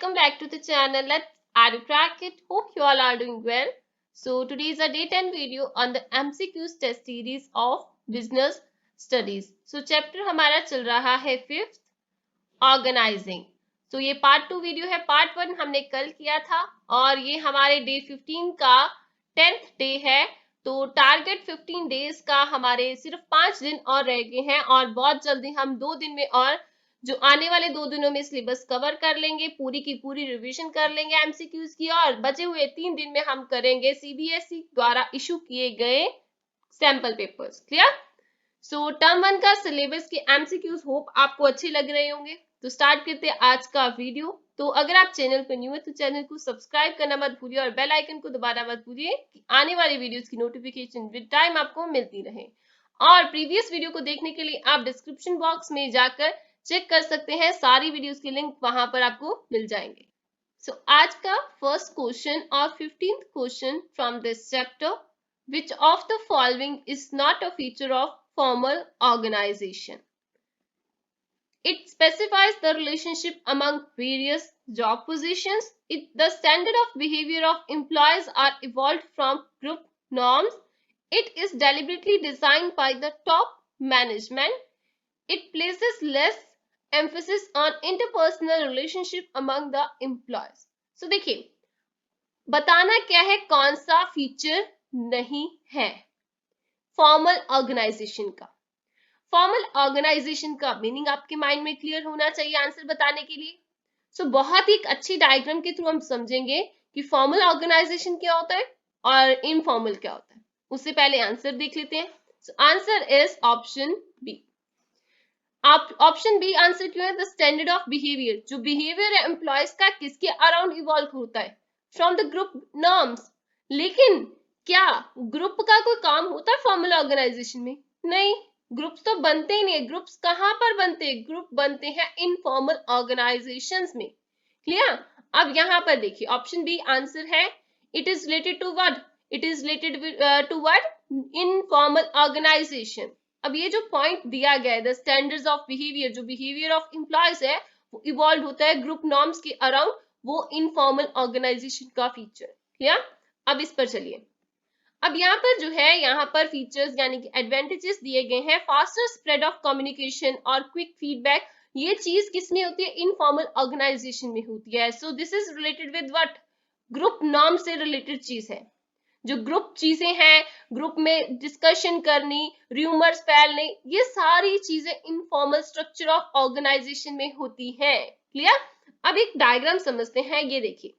welcome back to the channel. Let's add to crack it. Hope you all are doing well. So today is a day 10 video on the MCQs test series of business studies. So chapter हमारा चल रहा है 5th organising. तो ये part 2 video है. Part 1 हमने कल किया था और ये हमारे डे 15 का 10th डे है. तो टारगेट 15 डेज का हमारे सिर्फ 5 दिन और रह गए हैं और बहुत जल्दी हम 2 दिन में और जो आने वाले 2 दिनों में सिलेबस कवर कर लेंगे, पूरी की पूरी रिवीजन कर लेंगे एमसीक्यूज की और बचे हुए 3 दिन में हम करेंगे सीबीएसई द्वारा इशू किए गए सैंपल पेपर्स. क्लियर? सो टर्म 1 का सिलेबस के एमसीक्यूज होप आपको अच्छे लग रहे होंगे. तो स्टार्ट करते हैं आज का वीडियो. तो अगर आप चैनल पर न्यू है तो चैनल को सब्सक्राइब करना मत भूलिए और बेल आइकन को दबाना मत भूलिए कि आने वाली वीडियोस की नोटिफिकेशन विद टाइम आपको मिलती रहे. और प्रीवियस वीडियो को देखने के लिए आप डिस्क्रिप्शन बॉक्स में जाकर चेक कर सकते हैं. सारी वीडियोस के लिंक वहां पर आपको मिल जाएंगे. सो आज का फर्स्ट क्वेश्चन और 15th question from this chapter, which of the following is not a feature of formal organization? It specifies the relationship among various job positions. The standard of behavior of employees are evolved from group norms. It is deliberately designed by the top management. It places less emphasis on interpersonal relationship among the employees. So देखिए बताना क्या है, कौन सा feature नहीं है formal organisation का. Formal organisation का मीनिंग आपके माइंड में क्लियर होना चाहिए आंसर बताने के लिए. सो बहुत ही अच्छी डायग्राम के थ्रू हम समझेंगे कि फॉर्मल ऑर्गेनाइजेशन क्या होता है और इनफॉर्मल क्या होता है. उससे पहले आंसर देख लेते हैं. So answer is option B. आप ऑप्शन बी आंसर क्यों है? द स्टैंडर्ड ऑफ बिहेवियर, जो बिहेवियर है एम्प्लॉयज का किसके अराउंड इवॉल्व होता है? From the group norms. लेकिन क्या ग्रुप का कोई काम होता है फॉर्मल ऑर्गेनाइजेशन में? नहीं, ग्रुप्स तो बनते ही नहीं. ग्रुप्स कहां पर बनते हैं? ग्रुप बनते हैं इनफॉर्मल ऑर्गेनाइजेशंस में. क्लियर? अब यहां पर देखिए ऑप्शन बी आंसर है. It is related to what? It is related to what? Informal organisation. अब ये जो पॉइंट दिया गया है द स्टैंडर्ड्स ऑफ बिहेवियर, जो बिहेवियर ऑफ एम्प्लॉयज है वो इवॉल्व होता है ग्रुप नॉर्म्स के अराउंड, वो इनफॉर्मल ऑर्गेनाइजेशन का फीचर. क्लियर? अब इस पर चलिए. अब यहाँ पर जो है यहाँ पर फीचर्स यानी कि एडवांटेजेस दिए गए हैं. फास्टर स्प्रेड ऑफ कम्युनिकेशन और क्विक फीडबैक. ये चीज किसमें होती है? इनफॉर्मल ऑर्गेनाइजेशन में होती है. So this is related with what? Group norm से रिलेटेड चीज है. जो ग्रुप चीजें हैं, ग्रुप में डिस्कशन करनी, रूमर्स फैलने, ये सारी चीजें इनफॉर्मल स्ट्रक्चर ऑफ ऑर्गेनाइजेशन में होती हैं. क्लियर? अब एक डायग्राम समझते हैं. ये देखिए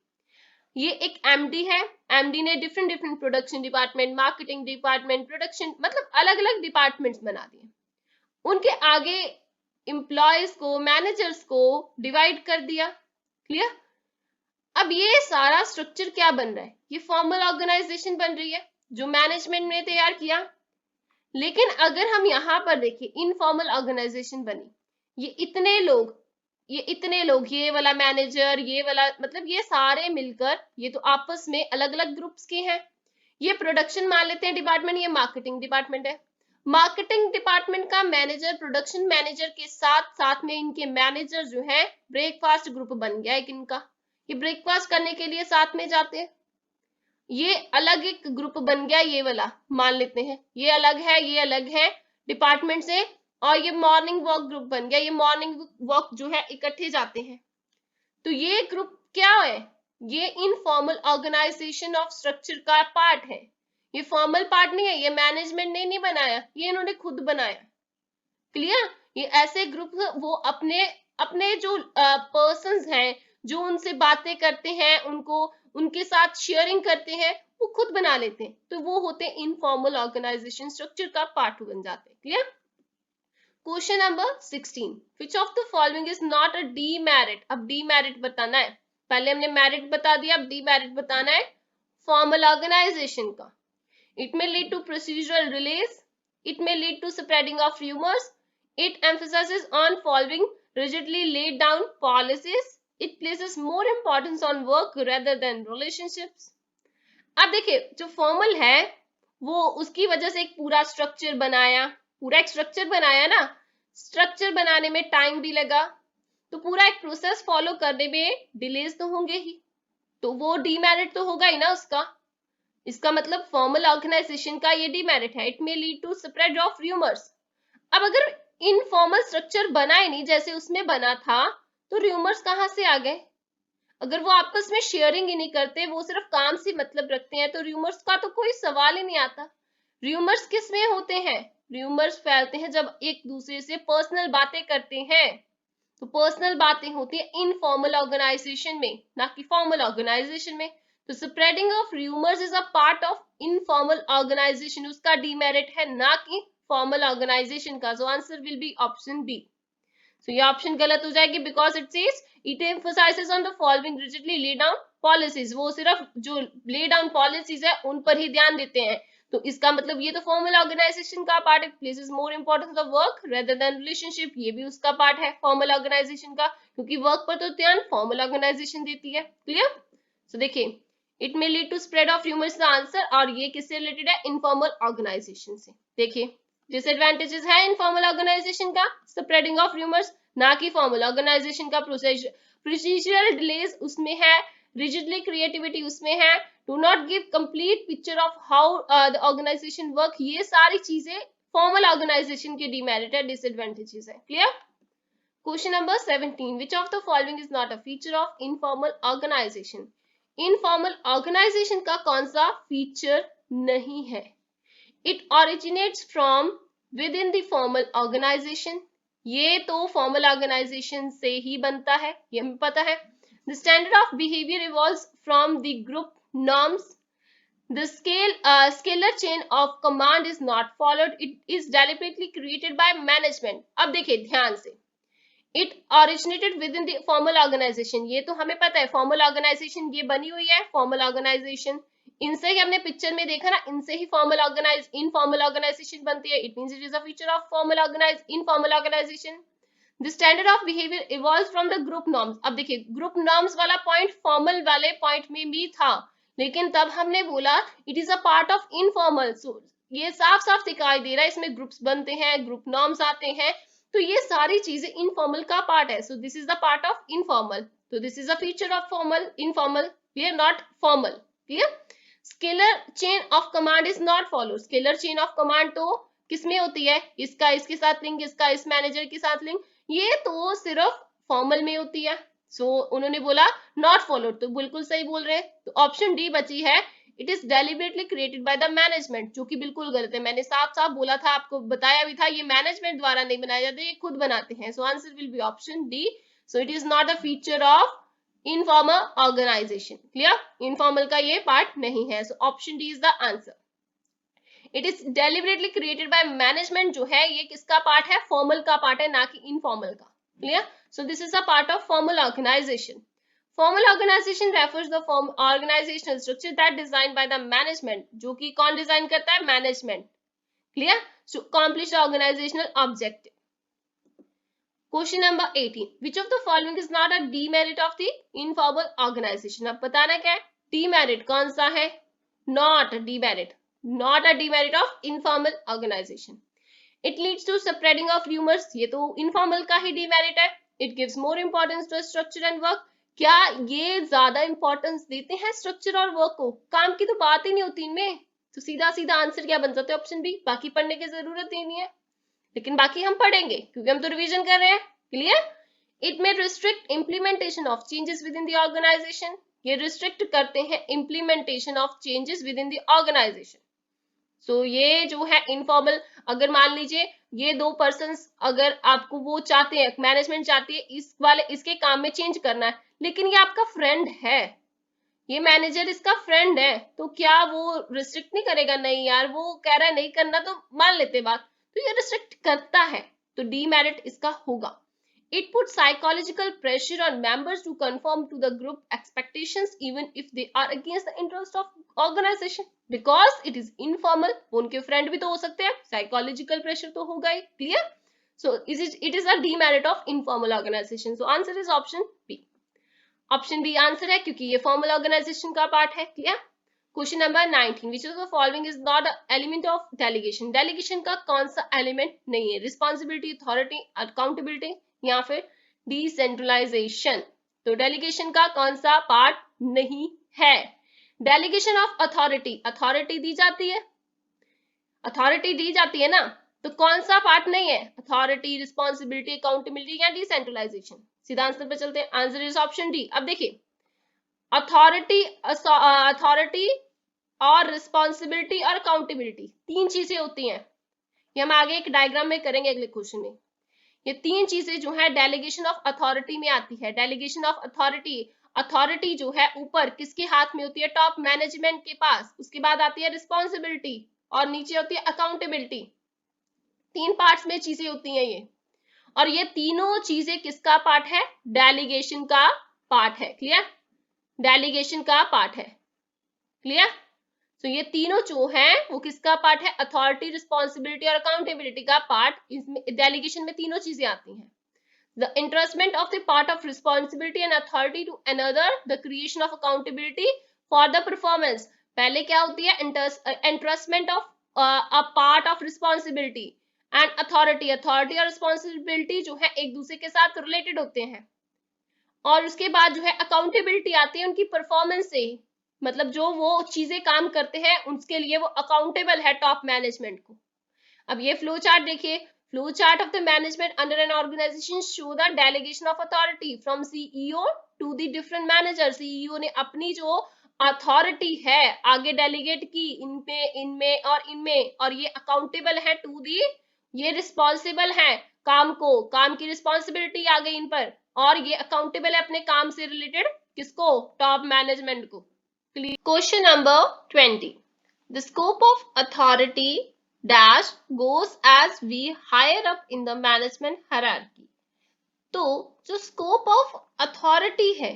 ये एक एमडी है. एमडी ने different production department, marketing department, production मतलब अलग अलग डिपार्टमेंट्स बना दिए. उनके आगे एम्प्लॉयज को, मैनेजर्स को डिवाइड कर दिया. क्लियर? अब ये सारा स्ट्रक्चर क्या बन रहा है? ये फॉर्मल ऑर्गेनाइजेशन बन रही है जो मैनेजमेंट ने तैयार किया. लेकिन अगर हम यहाँ पर देखिए इनफॉर्मल ऑर्गेनाइजेशन बनी. ये इतने लोग, ये वाला मैनेजर, ये वाला मतलब ये सारे मिलकर, ये तो आपस में अलग अलग ग्रुप्स के हैं. ये प्रोडक्शन मान लेते हैं डिपार्टमेंट, ये मार्केटिंग डिपार्टमेंट है. मार्केटिंग डिपार्टमेंट का मैनेजर प्रोडक्शन मैनेजर के साथ साथ में इनके मैनेजर जो है ब्रेकफास्ट ग्रुप बन गया एक इनका. ये ब्रेकफास्ट करने के लिए साथ में जाते हैं. ये अलग एक ग्रुप बन गया, ये वाला मान लेते हैं. ये अलग है डिपार्टमेंट से. और ये मॉर्निंग वॉक ग्रुप बन गया. ये मॉर्निंग वॉक जो है इकट्ठे जाते हैं. तो ये ग्रुप क्या है? ये इनफॉर्मल ऑर्गेनाइजेशन ऑफ स्ट्रक्चर का पार्ट है. ये फॉर्मल पार्ट नहीं है. ये मैनेजमेंट ने नहीं बनाया, ये इन्होंने खुद बनाया. क्लियर? ये ऐसे ग्रुप वो अपने जो पर्संस हैं, जो उनसे बातें करते हैं, उनको उनके साथ शेयरिंग करते हैं, वो खुद बना लेते हैं. तो वो होते हैं इनफॉर्मल ऑर्गेनाइजेशन स्ट्रक्चर का पार्ट बन जाते हैं. Clear? Question number 16. Which of the following is not a demerit? अब demerit बताना है. पहले हमने merit बता दिया, अब demerit बताना है formal organization का. It may lead to procedural delays. It may lead to spreading of rumors. It emphasizes on following rigidly laid down policies. It places more importance on work rather than relationships. अब देखिए जो formal है वो उसकी वजह से एक पूरा स्ट्रक्चर बनाया ना. स्ट्रक्चर बनाने में टाइम भी लगा, तो पूरा एक प्रोसेस फॉलो करने में डिलेज तो होंगे ही, तो वो डीमेरिट तो होगा ही ना उसका। इसका मतलब फॉर्मल ऑर्गेनाइजेशन का ये डीमेरिट है, it may lead to spread of rumours. अब अगर इनफॉर्मल स्ट्रक्चर बना ही नहीं जैसे उसमें बना था, तो र्यूमर्स कहाँ से आ गए? अगर वो आपस में शेयरिंग ही नहीं करते, वो सिर्फ काम से मतलब रखते हैं, तो र्यूमर्स का तो कोई सवाल ही नहीं आता। र्यूमर्स किस में होते हैं? र्यूमर्स फैलते हैं जब एक दूसरे से पर्सनल बातें करते हैं, तो पर्सनल बातें होती है इनफॉर्मल ऑर्गेनाइजेशन में, ना कि फॉर्मल ऑर्गेनाइजेशन में। तो spreading of rumours is a part of informal organisation, उसका डीमेरिट है, ना कि फॉर्मल ऑर्गेनाइजेशन का। So answer will be option B. तो ये ऑप्शन गलत हो जाएगी, because it says it emphasises on the following rigidly laid down policies, वो सिर्फ जो ले डाउन पॉलिसीज है उन पर ही ध्यान देते हैं। तो इसका मतलब ये तो फॉर्मल ऑर्गेनाइजेशन का पार्ट है, places more importance of work rather than relationship, ये भी उसका पार्ट है फॉर्मल ऑर्गेनाइजेशन का, क्योंकि वर्क पर तो ध्यान फॉर्मल ऑर्गेनाइजेशन देती है। क्लियर? सो देखिए, it may lead to spread of rumours the answer, और ये किससे रिलेटेड है? इनफॉर्मल ऑर्गेनाइजेशन से। देखिए, डिसएडवांटेजेस है इनफॉर्मल ऑर्गेनाइजेशन का, स्प्रेडिंग ऑफ र्यूमर्स, ना कि फॉर्मल ऑर्गेनाइजेशन का। प्रोसीजरल डिलेज उसमें है, रिजिडली क्रिएटिविटी उसमें है, do not give complete picture of how the organisation work, ये सारी चीजें फॉर्मल ऑर्गेनाइजेशन के डीमेरिट है, डिसएडवांटेजेस है। Clear? Question number 17, which of the following is not a feature of informal organisation? Informal organisation का कौन सा फीचर नहीं है? It originates from within the formal organization, ये तो फॉर्मल ऑर्गेनाइजेशन से ही बनता है, ये हमें पता है। The standard of behavior evolves from the group norms. The scalar chain of command is not followed. It is deliberately created by management. अब देखिए ध्यान से, it originated within the formal organisation, ये तो हमें पता है फॉर्मल ऑर्गेनाइजेशन ये बनी हुई है, फॉर्मल ऑर्गेनाइजेशन इनसे ही हमने पिक्चर में देखा ना, इनसे ही फॉर्मल ऑर्गेनाइज इनफॉर्मल ऑर्गेनाइजेशन बनती है, it means it is a feature of formal organize informal organization. The standard of behaviour evolves from the group norms. अब देखिए, ग्रुप नॉर्म्स वाला पॉइंट फॉर्मल वाले पॉइंट में भी था, लेकिन तब हमने बोला it is a part of informal, so ये साफ साफ दिखाई दे रहा है इसमें ग्रुप्स बनते हैं, ग्रुप नॉर्म्स आते हैं, तो ये सारी चीजें इनफॉर्मल का पार्ट है। So this is the part of informal, तो this is a feature of formal informal, clear? Not formal. Clear? Scalar chain of command is not follow. Scalar chain of command तो किसमें होती है? इसका इसके साथ लिंक, इसका इस मैनेजर के साथ लिंक, ये तो सिर्फ फॉर्मल में होती है। सो उन्होंने बोला नॉट फॉलोड, तो बिल्कुल सही बोल रहे हैं, तो ऑप्शन डी बची है, it is deliberately created by the management, जो कि बिल्कुल गलत है। मैंने साफ साफ बोला था, आपको बताया भी था, ये मैनेजमेंट द्वारा नहीं बनाया जाता, ये खुद बनाते हैं। So answer will be option D. So it is not a feature of informal organisation. Clear? Informal का ये पार्ट नहीं है, so option D is the answer. It is deliberately created by management, जो है ये किसका पार्ट है? Formal का पार्ट है, ना कि इनफॉर्मल का। Clear? So this is a part of formal organisation. Formal organization refers the form organizational structure that designed by the management, जो कि कौन डिजाइन करता है? Management. Clear? To accomplish the organizational objective. Question number 18. Which of the following is not a demerit of the informal organization? अब बताना क्या है? Demerit कौन सा है? Not a demerit. Not a demerit of informal organization. It leads to spreading of rumors. ये तो informal का ही demerit है. It gives more importance to structure and work. क्या ये ज्यादा इंपॉर्टेंस देते हैं स्ट्रक्चर और वर्क को? काम की तो बात ही नहीं होती इनमें, तो सीधा सीधा आंसर क्या बन जाता है? Option B. बाकी पढ़ने की जरूरत ही नहीं है, लेकिन बाकी हम पढ़ेंगे क्योंकि हम तो रिवीजन कर रहे हैं। Clear? It may restrict implementation of changes within the organization, ये रिस्ट्रिक्ट करते हैं implementation of changes within the organization. So ये जो है इनफॉर्मल, अगर मान लीजिए ये दो पर्सन, अगर आपको वो चाहते हैं, मैनेजमेंट चाहती है इस वाले इसके काम में चेंज करना है, लेकिन ये आपका फ्रेंड है, ये मैनेजर इसका फ्रेंड है, तो क्या वो रिस्ट्रिक्ट नहीं करेगा? नहीं यार, वो कह रहा है नहीं करना तो मान लेते बात, तो ये रिस्ट्रिक्ट करता है, तो डीमेरिट इसका होगा। It puts psychological pressure on members to conform to the group expectations even if they are against the interest of organization, because it is informal. उनके फ्रेंड भी तो हो सकते हैं, psychological pressure तो होगा ही। Clear? So it is a demerit of informal organization. So answer is option B. Option B answer है, क्योंकि ये फॉर्मल ऑर्गेनाइजेशन का पार्ट है। Clear? Question number 19, which of the following is not element of delegation? Delegation का कौन सा element नहीं है? रिस्पॉन्सिबिलिटी, अथॉरिटी, अकाउंटेबिलिटी या फिर डिसेंट्रलाइजेशन। तो डेलीगेशन का कौन सा पार्ट नहीं है? डेलीगेशन ऑफ अथॉरिटी, अथॉरिटी दी जाती है, अथॉरिटी दी जाती है ना, तो कौन सा पार्ट नहीं है? अथॉरिटी, रिस्पॉन्सिबिलिटी, अकाउंटेबिलिटी या डिसेंट्रलाइजेशन? सीधा आंसर पे चलते हैं, आंसर इज ऑप्शन डी। अब देखिए अथॉरिटी, अथॉरिटी और रिस्पॉन्सिबिलिटी और अकाउंटेबिलिटी तीन चीजें होती हैं, ये हम आगे एक डायग्राम में करेंगे अगले क्वेश्चन में। ये तीन चीजें जो है डेलीगेशन ऑफ अथॉरिटी में आती है। डेलीगेशन ऑफ अथॉरिटी, अथॉरिटी जो है ऊपर किसके हाथ में होती है? टॉप मैनेजमेंट के पास। उसके बाद आती है रिस्पॉन्सिबिलिटी और नीचे होती है अकाउंटेबिलिटी। तीन पार्ट्स में चीजें होती हैं ये, और ये तीनों चीजें किसका पार्ट है? डेलीगेशन का पार्ट है। क्लियर? डेलीगेशन का पार्ट है। क्लियर? तो ये तीनों जो है वो किसका पार्ट है? अथॉरिटी, रिस्पॉन्सिबिलिटी और अकाउंटेबिलिटी का पार्ट। इसमें डेलीगेशन में तीनों चीजें आती हैं। The entrustment of the part of responsibility and authority to another, the creation of accountability for the performance. पहले क्या होती है? entrustment of a part of responsibility and authority. authority और responsibility जो है एक दूसरे के साथ रिलेटेड होते हैं, और उसके बाद जो है अकाउंटेबिलिटी आती है उनकी परफॉर्मेंस से, मतलब जो वो चीजें काम करते हैं उसके लिए वो अकाउंटेबल है टॉप मैनेजमेंट को। अब ये फ्लो चार्ट देखिए, flow chart of the management under an organisation show the delegation of authority from CEO to the different manager. CEO ने अपनी जो अथॉरिटी है आगे डेलीगेट की इनमें, इनमें और इनमें, और ये अकाउंटेबल है टू दी, ये रिस्पॉन्सिबल है काम को, काम की रिस्पॉन्सिबिलिटी आ गई इन पर, और ये अकाउंटेबल है अपने काम से रिलेटेड किसको? टॉप मैनेजमेंट को। Question number 20, the scope of authority dash goes as we higher up in the management hierarchy। तो जो स्कोप ऑफ अथॉरिटी है,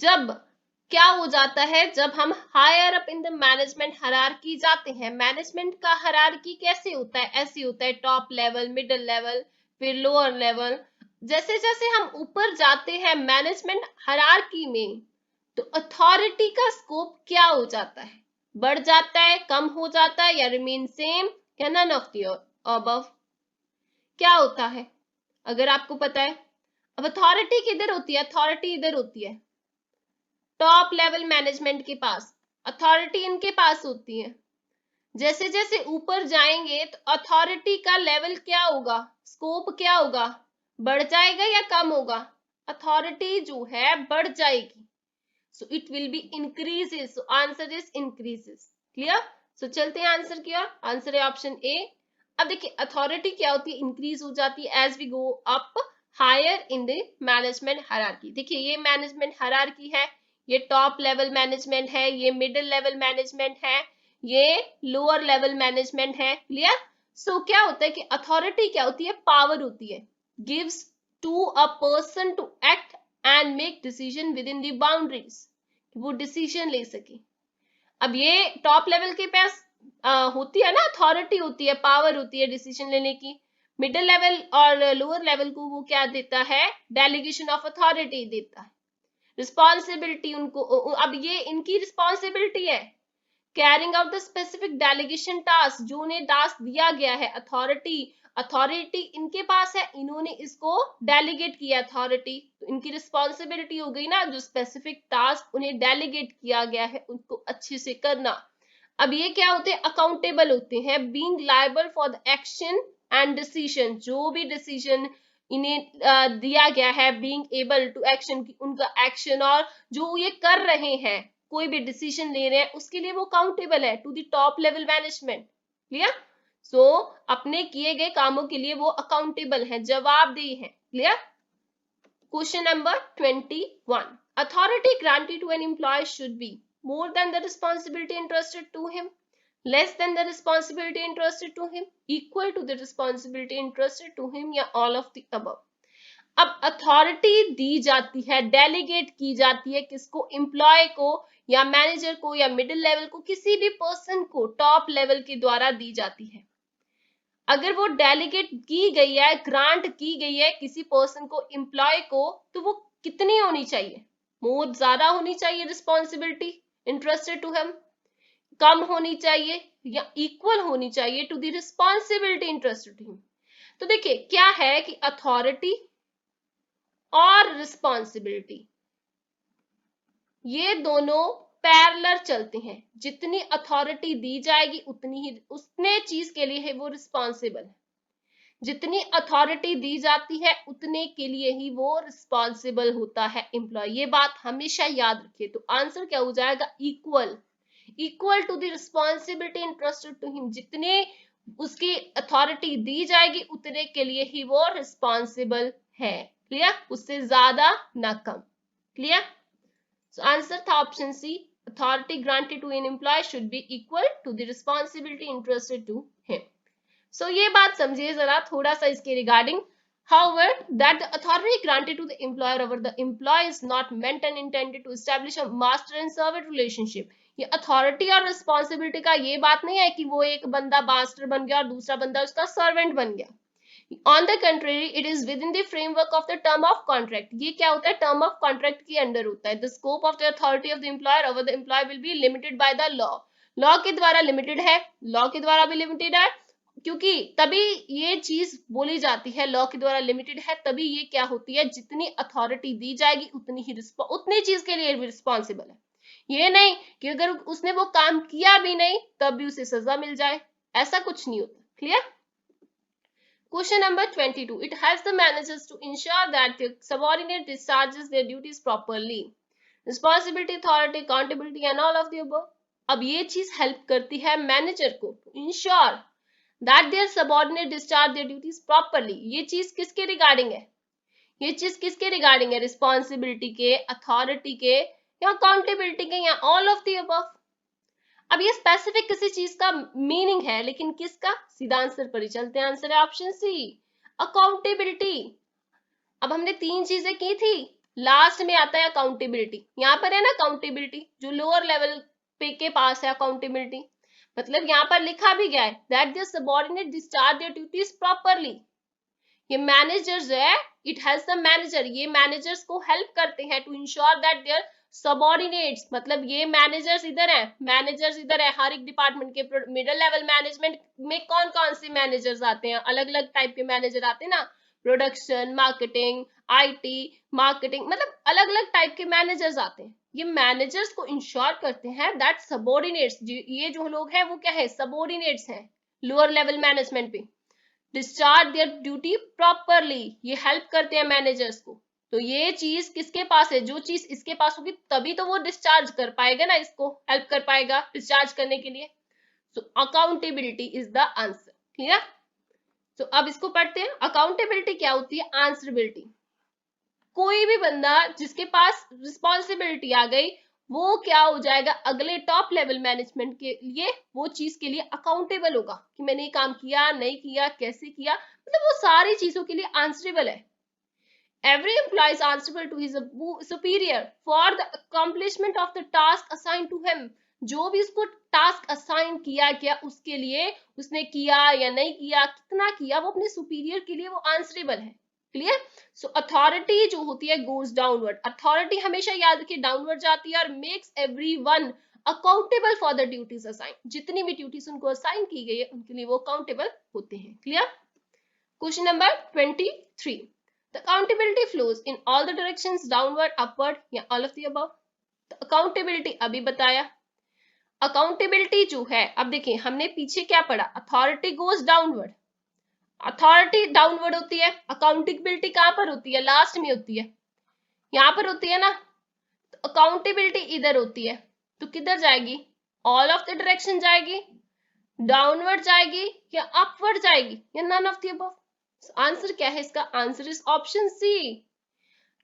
जब क्या हो जाता है? जब हम higher up in the management hierarchy जाते हैं। मैनेजमेंट का हायरार्की कैसे होता है? ऐसे होता है, टॉप लेवल, मिडिल लेवल, फिर लोअर लेवल। जैसे जैसे हम ऊपर जाते हैं मैनेजमेंट हायरार्की में, तो अथॉरिटी का स्कोप क्या हो जाता है? बढ़ जाता है, कम हो जाता है, या रिमेन सेम, या नन ऑफ द अबव? क्या होता है अगर आपको पता है? अब अथॉरिटी किधर होती है? अथॉरिटी इधर होती है टॉप लेवल मैनेजमेंट के पास, अथॉरिटी इनके पास होती है। जैसे जैसे ऊपर जाएंगे तो अथॉरिटी का लेवल क्या होगा? स्कोप क्या होगा? बढ़ जाएगा या कम होगा? अथॉरिटी जो है बढ़ जाएगी, so it will be increases, so answer is increases। clear? so चलते हैं आंसर की ओर, आंसर है ऑप्शन ए। अब देखिए अथॉरिटी क्या होती है? इंक्रीज हो जाती है as we go up higher in the management hierarchy. देखिए ये मैनेजमेंट हायरार्की है, ये टॉप लेवल मैनेजमेंट है, ये मिडिल लेवल मैनेजमेंट है, ये लोअर लेवल मैनेजमेंट है। क्लियर? सो क्या होता है कि अथॉरिटी क्या होती है? पावर होती है, gives to a person to act and make decision within the boundaries, वो डिसीजन ले सके। अब ये टॉप लेवल के पास होती है ना, अथॉरिटी होती है, पावर होती है डिसीजन लेने की। मिडिल लेवल और लोअर लेवल को वो क्या देता है? डेलीगेशन ऑफ अथॉरिटी देता है, रिस्पॉन्सिबिलिटी उनको। अब ये इनकी रिस्पॉन्सिबिलिटी है, carrying out the specific delegation task, जो उन्हें टास्क दिया गया है। अथॉरिटी इनके पास है, इन्होंने इसको डेलीगेट किया अथॉरिटी, तो इनकी रिस्पॉन्सिबिलिटी हो गई ना, जो स्पेसिफिक टास्क उन्हें डेलीगेट किया गया है उनको अच्छे से करना। अब ये क्या होते हैं? अकाउंटेबल होते हैं, being liable for the action and decision, जो भी डिसीजन इन्हें दिया गया है, बीइंग एबल टू एक्शन, उनका एक्शन और जो ये कर रहे हैं, कोई भी डिसीजन ले रहे हैं उसके लिए वो अकाउंटेबल है to the top level management. Clear? So अपने किए गए कामों के लिए वो अकाउंटेबल है, जवाबदेही है। Clear? Question number 21, authority granted to an employee should be more than the responsibility entrusted to him, less than the responsibility entrusted to him, equal to the responsibility entrusted to him, या all of the above। अब authority दी जाती है, delegate की जाती है किसको? Employ को या मैनेजर को या मिडिल लेवल को, किसी भी पर्सन को टॉप लेवल के द्वारा दी जाती है। अगर वो डेलीगेट की गई है, ग्रांट की गई है किसी पर्सन को, एम्प्लॉय को, तो वो कितनी होनी चाहिए? बहुत ज्यादा होनी चाहिए रिस्पॉन्सिबिलिटी इंटरेस्टेड टू हिम, कम होनी चाहिए, या इक्वल होनी चाहिए to the responsibility entrusted to him? तो देखिए क्या है कि अथॉरिटी और रिस्पॉन्सिबिलिटी, ये दोनों पैरेलल चलते हैं। जितनी अथॉरिटी दी जाएगी उतने चीज के लिए है वो रिस्पॉन्सिबल है। जितनी अथॉरिटी दी जाती है उतने के लिए ही वो रिस्पॉन्सिबल होता है एम्प्लॉय। ये बात हमेशा याद रखिए। तो आंसर क्या हो जाएगा? Equal to the responsibility entrusted to him. जितने उसकी अथॉरिटी दी जाएगी उतने के लिए ही वो रिस्पॉन्सिबल है। क्लियर? उससे ज्यादा ना कम। क्लियर? सो आंसर था option c, authority granted to an employee should be equal to the responsibility entrusted to him. So ये बात समझिए जरा थोड़ा सा इसके regarding. However, that the authority granted to the employer over the employee is not meant and intended to establish a master and servant relationship. ये authority और responsibility का ये बात नहीं है कि वो एक बंदा मास्टर बन गया और दूसरा बंदा उसका सर्वेंट बन गया। On the contrary, it is within the framework of the term of contract. ये क्या होता है? टर्म ऑफ कॉन्ट्रैक्ट के अंडर होता है। The scope of the authority of the employer over the employee will be limited by the law. Law के द्वारा limited है, लॉ के द्वारा भी लिमिटेड है, क्योंकि तभी ये चीज बोली जाती है लॉ के द्वारा लिमिटेड है, तभी ये क्या होती है, जितनी अथॉरिटी दी जाएगी उतनी चीज के लिए भी रिस्पॉन्सिबल है। ये नहीं कि अगर उसने वो काम किया भी नहीं तब भी उसे सजा मिल जाए, ऐसा कुछ नहीं होता। Clear? Question number 22. It helps the managers to ensure that the subordinate discharges their duties properly. Responsibility, authority, accountability and all of the above. अब ये चीज हेल्प करती है मैनेजर को ensure that their subordinate discharge their duties properly. ये चीज किसके regarding है? ये चीज किसके रिगार्डिंग है? रिस्पॉन्सिबिलिटी के, अथॉरिटी के या अकाउंटेबिलिटी के या ऑल ऑफ द अबव। अब ये स्पेसिफिक किसी चीज का मीनिंग है, लेकिन किसका? सीधा आंसर पर ही चलते हैं। आंसर है ऑप्शन सी, अकाउंटेबिलिटी। अब हमने तीन चीजें की थी, लास्ट में आता है अकाउंटेबिलिटी। यहाँ पर है ना अकाउंटेबिलिटी, जो लोअर लेवल पे के पास है अकाउंटेबिलिटी, मतलब यहाँ पर लिखा भी गया है that the subordinate discharge their duties properly. ये मैनेजर्स है, इट हेल्प्स द मैनेजर, ये मैनेजर्स को हेल्प करते हैं to ensure that their subordinates, मतलब ये मैनेजर्स इधर है, मैनेजर्स इधर है। हर एक डिपार्टमेंट के मिडिल लेवल मैनेजमेंट में कौन कौन से मैनेजर्स आते हैं? अलग अलग टाइप के मैनेजर आते हैं ना, प्रोडक्शन, मार्केटिंग, आईटी, मार्केटिंग, मतलब अलग अलग टाइप के मैनेजर्स आते हैं। ये मैनेजर्स को इंश्योर करते हैं दैट सबऑर्डिनेट्स, ये जो लोग हैं वो क्या है? सबऑर्डिनेट्स हैं लोअर लेवल मैनेजमेंट पे, डिस्चार्ज देयर ड्यूटी प्रॉपरली। ये हेल्प करते हैं मैनेजर्स को। तो ये चीज किसके पास है? जो चीज इसके पास होगी तभी तो वो डिस्चार्ज कर पाएगा ना, इसको हेल्प कर पाएगा डिस्चार्ज करने के लिए। So accountability is the answer. Clear? तो अब इसको पढ़ते हैं। अकाउंटेबिलिटी क्या होती है? आंसरेबिलिटी। कोई भी बंदा जिसके पास रिस्पॉन्सिबिलिटी आ गई वो क्या हो जाएगा? अगले टॉप लेवल मैनेजमेंट के लिए वो चीज के लिए अकाउंटेबल होगा कि मैंने ये काम किया, नहीं किया, कैसे किया, मतलब वो सारी चीजों के लिए आंसरेबल है। Every employee is answerable to his superior for the accomplishment of the task assigned to him. जो भी उसको टास्क असाइन किया गया उसके लिए उसने किया या नहीं किया, कितना किया, वो अपने सुपीरियर के लिए वो आंसरेबल है। क्लियर? सो अथॉरिटी जो होती है गोज डाउनवर्ड। अथॉरिटी हमेशा याद रखिए डाउनवर्ड जाती है और makes everyone accountable for the duties assign. जितनी भी ड्यूटीज उनको असाइन की गई है उनके लिए वो अकाउंटेबल होते हैं। Clear? Question number 23. The accountability flows in all the directions, downward, upward या all of the above. तो accountability अभी बताया। accountability जो है, अब देखिए हमने पीछे क्या पढ़ा? authority goes downward, authority downward होती है, accountability कहाँ पर होती है? लास्ट में होती है, यहाँ पर होती है ना। तो accountability इधर होती है, तो किधर जाएगी? all of the direction जाएगी, डाउनवर्ड जाएगी या अपवर्ड जाएगी या none of the above? Answer क्या है इसका? Answer is option C.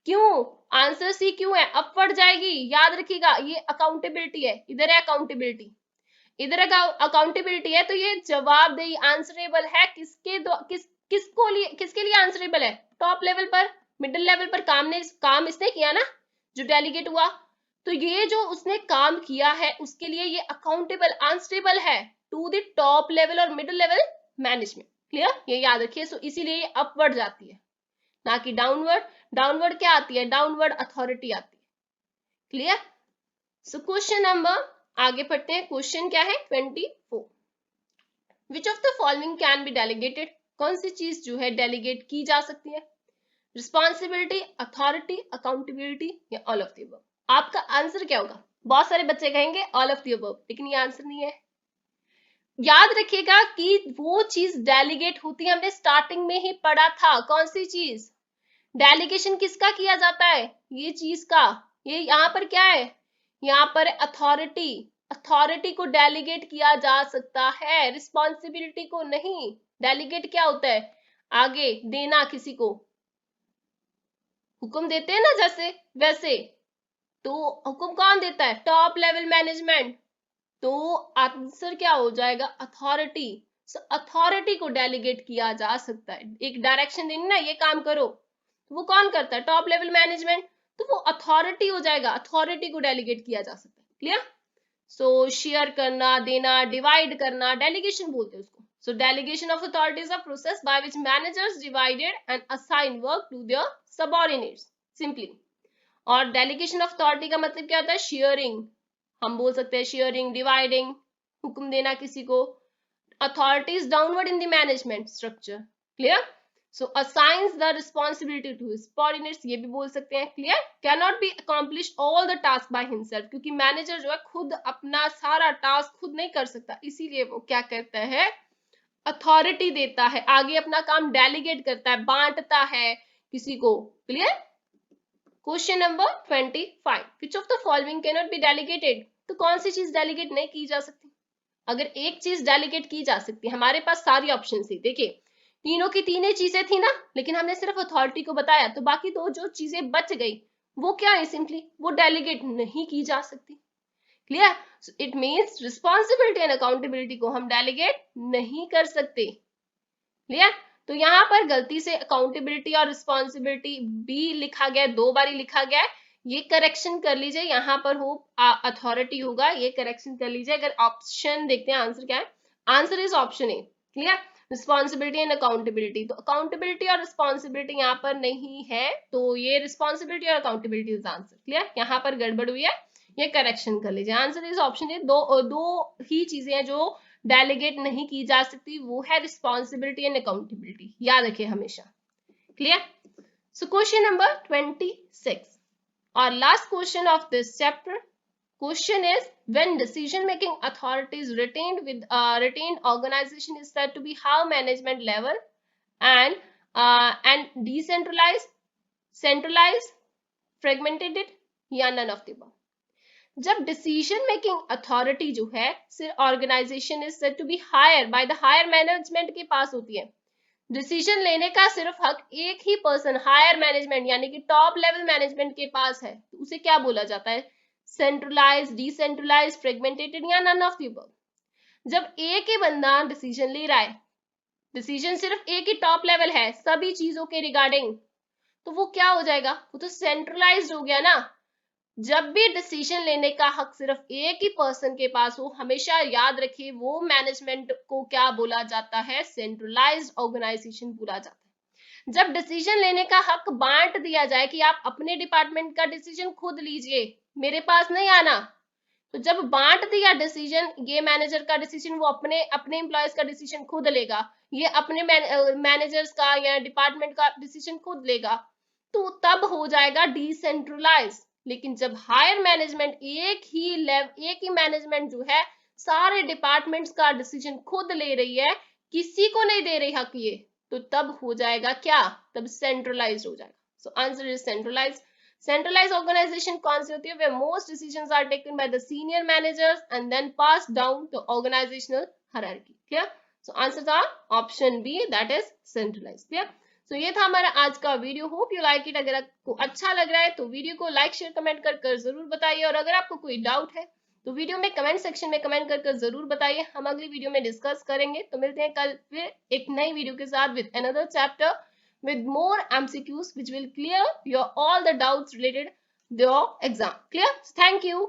क्यों आंसर सी क्यों है? अपवर्ड जाएगी। याद रखिएगा ये अकाउंटेबिलिटी है, इधर है अकाउंटेबिलिटी, इधर अकाउंटेबिलिटी है, तो ये जवाबदेही आंसरेबल है किसके लिए आंसरेबल है? टॉप लेवल पर, मिडिल लेवल पर काम इसने किया ना, जो डेलीगेट हुआ, तो ये जो उसने काम किया है उसके लिए ये अकाउंटेबल आंसरेबल है टू द टॉप लेवल और मिडिल लेवल मैनेजमेंट। क्लियर? ये याद रखिए। सो इसीलिए ये अपवर्ड जाती है ना कि डाउनवर्ड। डाउनवर्ड क्या आती है? डाउनवर्ड अथॉरिटी आती है। क्लियर? सो क्वेश्चन नंबर आगे पढ़ते हैं। क्वेश्चन क्या है? 24. विच of the following can be delegated? कौन सी चीज जो है डेलीगेट की जा सकती है? रिस्पॉन्सिबिलिटी, अथॉरिटी, अकाउंटेबिलिटी या ऑल ऑफ द अबव? आपका आंसर क्या होगा? बहुत सारे बच्चे कहेंगे ऑल ऑफ द अबव, लेकिन ये आंसर नहीं है। याद रखिएगा कि वो चीज डेलीगेट होती है, हमने स्टार्टिंग में ही पढ़ा था। कौन सी चीज? डेलीगेशन किसका किया जाता है? ये चीज का। ये यहाँ पर क्या है? यहाँ पर अथॉरिटी। अथॉरिटी को डेलीगेट किया जा सकता है, रिस्पॉन्सिबिलिटी को नहीं। डेलीगेट क्या होता है? आगे देना, किसी को हुक्म देते हैं ना जैसे वैसे, तो हुक्म कौन देता है? Top level management. तो आंसर क्या हो जाएगा? अथॉरिटी। अथॉरिटी को डेलीगेट किया जा सकता है। एक डायरेक्शन देनी ना, ये काम करो, तो वो कौन करता है? Top level management. तो वो अथॉरिटी हो जाएगा, अथॉरिटी को डेलीगेट किया जा सकता है। क्लियर? सो शेयर करना, देना, डिवाइड करना, डेलीगेशन बोलते हैं उसको। So delegation of authority is a process by which managers divided and assign work to their subordinates. Simply. और delegation of authority का मतलब क्या होता है? शेयरिंग। हम बोल सकते हैं शेयरिंग, डिवाइडिंग, हुक्म देना किसी को। Authority is downward in the management structure. Clear? So assigns the responsibility to his subordinates, ये भी बोल सकते हैं। Clear? Cannot be accomplished all the task by himself, क्योंकि मैनेजर जो है खुद अपना सारा टास्क खुद नहीं कर सकता, इसीलिए वो क्या करता है? अथॉरिटी देता है, आगे अपना काम डेलीगेट करता है, बांटता है किसी को। Clear? Question number 25, which of the following can not be delegated? तो कौन सी चीज डेलीगेट नहीं की जा सकती? अगर एक चीज डेलीगेट की जा सकती है, हमारे पास सारी ऑप्शन थी, देखिए तीनों की तीनों चीजें थी ना, लेकिन हमने सिर्फ अथॉरिटी को बताया, तो बाकी दो जो चीजें बच गई वो क्या है? सिंपली वो डेलीगेट नहीं की जा सकती। Clear? So it means responsibility and accountability को हम डेलीगेट नहीं कर सकते। क्लियर? तो यहाँ पर गलती से अकाउंटेबिलिटी और रिस्पॉन्सिबिलिटी भी लिखा गया, दो बारी लिखा गया, ये करेक्शन कर लीजिए। यहाँ पर हो अथॉरिटी होगा, ये करेक्शन कर लीजिए। अगर ऑप्शन देखते हैं आंसर क्या है, answer is option A. Clear? Responsibility and accountability, तो अकाउंटेबिलिटी और रिस्पॉन्सिबिलिटी यहाँ पर नहीं है, तो ये रिस्पॉन्सिबिलिटी और अकाउंटेबिलिटी इज आंसर। क्लियर? यहाँ पर गड़बड़ हुई है, ये करेक्शन कर लीजिए। Answer is option A. दो ही चीजें हैं जो डेलीगेट नहीं की जा सकती, वो है रिस्पॉन्सिबिलिटी एंड अकाउंटेबिलिटी, याद रखिए हमेशा। क्लियर? सो क्वेश्चन नंबर 26 और last question of this chapter. Question is, when decision making authority is retained organization is said to be how management level and decentralized, centralized, fragmented it या none of the above? जब decision making authority जो है सिर्फ organization is said to be higher by the higher management के पास होती है, decision लेने का सिर्फ हक एक ही पर्सन हायर मैनेजमेंट यानी कि टॉप लेवल मैनेजमेंट के पास है, तो उसे क्या बोला जाता है? सेंट्रलाइज, डिसेंट्रलाइज, फ्रेगमेंटेड या नन ऑफ द अबव? जब एक ही बंदा डिसीजन ले रहा है, डिसीजन सिर्फ एक ही टॉप लेवल है सभी चीजों के रिगार्डिंग, तो वो क्या हो जाएगा? वो तो सेंट्रलाइज्ड हो गया ना। जब भी डिसीजन लेने का हक सिर्फ एक ही पर्सन के पास हो, हमेशा याद रखिए वो मैनेजमेंट को क्या बोला जाता है? सेंट्रलाइज्ड ऑर्गेनाइजेशन बोला जाता है। जब डिसीजन लेने का हक बांट दिया जाए कि आप अपने डिपार्टमेंट का डिसीजन खुद लीजिए, मेरे पास नहीं आना, तो जब बांट दिया डिसीजन, ये मैनेजर का डिसीजन वो अपने अपने एम्प्लॉयज का डिसीजन खुद लेगा, ये अपने मैनेजर्स का या डिपार्टमेंट का डिसीजन खुद लेगा, तो तब हो जाएगा डिसेंट्रलाइज। लेकिन जब हायर मैनेजमेंट एक ही मैनेजमेंट जो है सारे डिपार्टमेंट्स का डिसीजन खुद ले रही है, किसी को नहीं दे रही हक ये, तो तब हो जाएगा क्या? तब सेंट्रलाइज हो जाएगा। So answer is centralize. Centralize organization कौन सी होती है? where most decisions are taken by the senior managers and then passed down the organizational hierarchy. Clear? So answers are option B, that is centralized. Clear? तो ये था हमारा आज का video. Hope you like it. अगर आपको अच्छा लग रहा है तो वीडियो को लाइक शेयर कमेंट कर जरूर बताइए, और अगर आपको कोई डाउट है तो वीडियो में कमेंट सेक्शन में कमेंट कर जरूर बताइए, हम अगली वीडियो में डिस्कस करेंगे। तो मिलते हैं कल फिर एक नई वीडियो के साथ with another chapter with more MCQs which will clear your all the doubts related to your exam. Clear? Thank you.